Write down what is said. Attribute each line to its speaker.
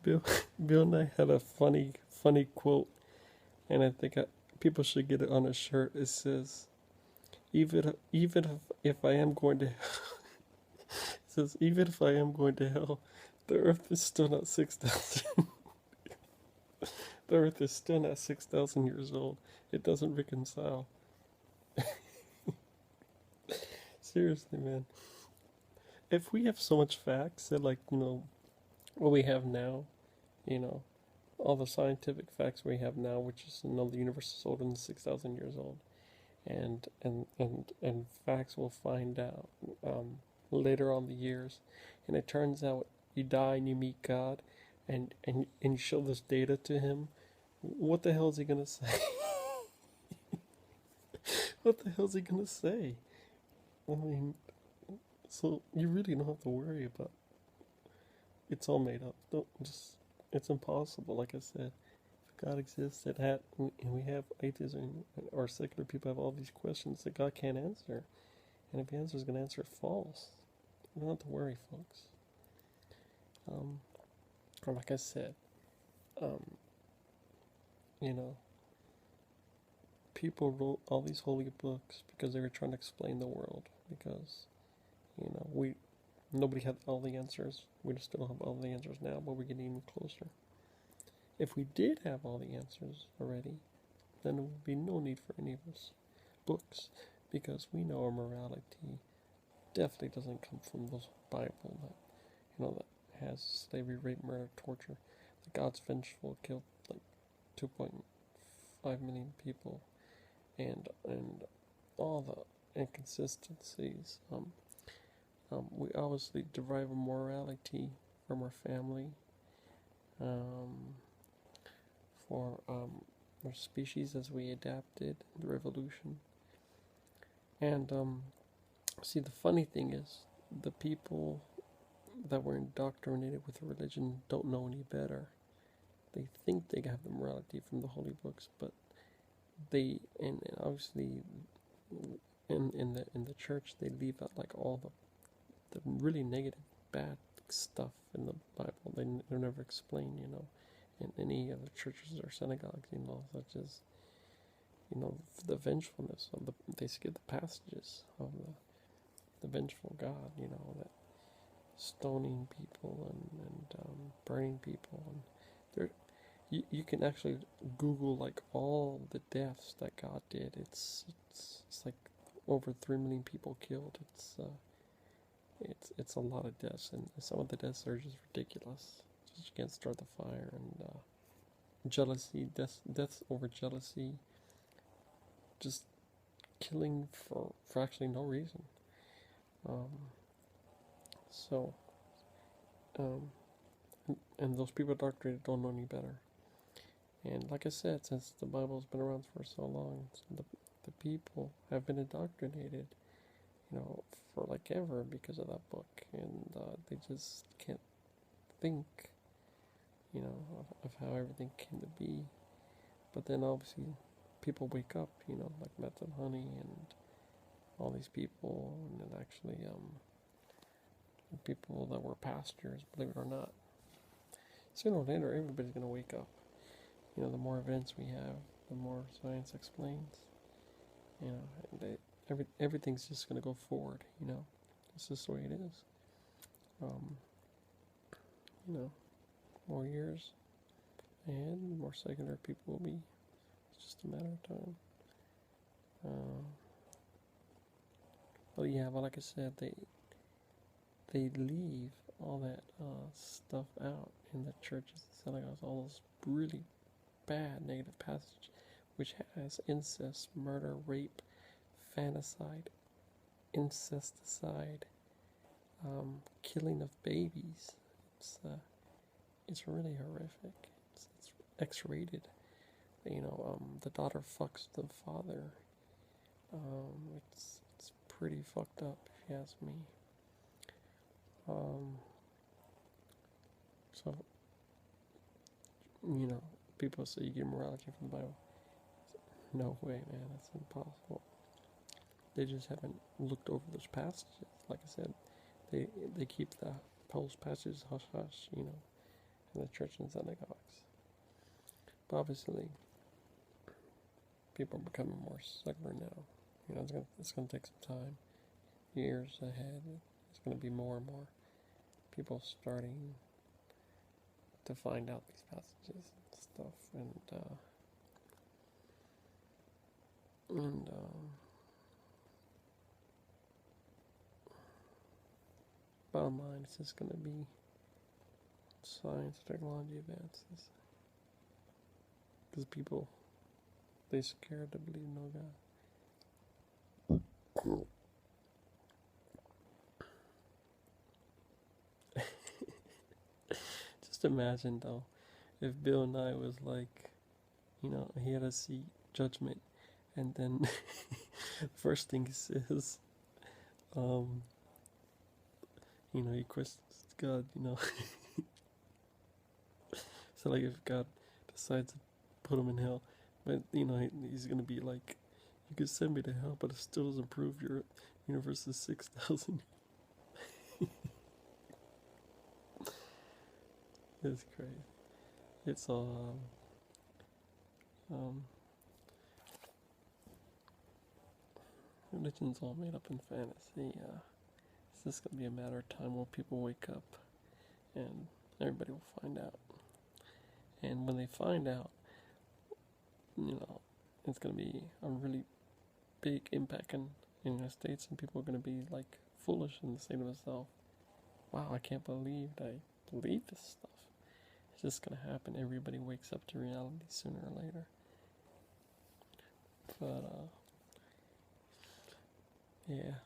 Speaker 1: Bill, Bill and I had a funny quote, and I think people should get it on a shirt. It says, even if I am going to, it says, even if I am going to hell, the earth is still not 6,000. The earth is still not 6,000 years old. It doesn't reconcile. Seriously, man. If we have so much facts that, like, what we have now, you know, all the scientific facts we have now, which is, the universe is older than 6,000 years old, and facts we'll find out later on the years, and it turns out you die and you meet God, and you show this data to him. What the hell is he gonna say? What the hell is he gonna say? I mean, so you really don't have to worry about. It's all made up. Don't just. It's impossible. Like I said, if God exists, and we have atheism, or secular people have all these questions that God can't answer, and if He answers, going to answer false. You don't have to worry, folks. Or like I said, um, you know, people wrote all these holy books because they were trying to explain the world. Because nobody had all the answers. We just don't have all the answers now, but we're getting even closer. If we did have all the answers already, then there would be no need for any of those books, because we know our morality definitely doesn't come from those Bible that has slavery, rape, murder, torture. The God's vengeful, killed like 2.5 million people, and all the inconsistencies. We obviously derive our morality from our family, for our species as we adapted the revolution. And see, the funny thing is, the people that were indoctrinated with religion don't know any better. They think they have the morality from the holy books, but and obviously in the church they leave out like all the really negative, bad stuff in the Bible. They're never explained, in any of the churches or synagogues, such as, the vengefulness of they skip the passages of the vengeful God, that stoning people and burning people, and there, you can actually Google like all the deaths that God did. It's like over 3 million people killed. It's a lot of deaths, and some of the deaths are just ridiculous. Just you can't start the fire, and jealousy, deaths over jealousy, just killing for actually no reason. Um, so, and those people doctorated don't know any better. And like I said, since the Bible's been around for so long, the people have been indoctrinated, for like ever because of that book, and they just can't think, of how everything came to be. But then obviously people wake up, like Matt and Honey and all these people, and then actually people that were pastors, believe it or not. Sooner or later, everybody's going to wake up. The more events we have, the more science explains. Everything's just going to go forward. It's just the way it is. More years and more secular people will be. It's just a matter of time. But like I said, they leave all that stuff out in the churches and synagogues, all those really bad negative passages, which has incest, murder, rape, fanticide, incesticide, killing of babies. It's really horrific. It's X-rated. The daughter fucks the father. It's pretty fucked up, if you ask me. So, people say you get morality from the Bible. No way, man. That's impossible. They just haven't looked over those passages. Like I said, they keep the Paul's passages hush hush, in the church and synagogues. But obviously, people are becoming more secular now. You know, it's gonna take some time, years ahead. It's gonna be more and more people starting to find out these passages and stuff, and bottom line, it's just gonna be science, technology advances, because people, they scared to believe no God. Just imagine though, if Bill Nye was like, you know, he had to see judgment, and then the first thing he says, you know, he questions God, you know. So like, if God decides to put him in hell, but you know, he's gonna be like, you could send me to hell, but it still doesn't prove your universe is 6,000. It's crazy. It's all religion's all made up in fantasy. It's just gonna be a matter of time when people wake up, and everybody will find out. And when they find out, you know, it's gonna be a really big impact in the United States, and people are gonna be like foolish and say to themselves, "Wow, I can't believe I believe this stuff." It's just gonna happen. Everybody wakes up to reality sooner or later. But yeah.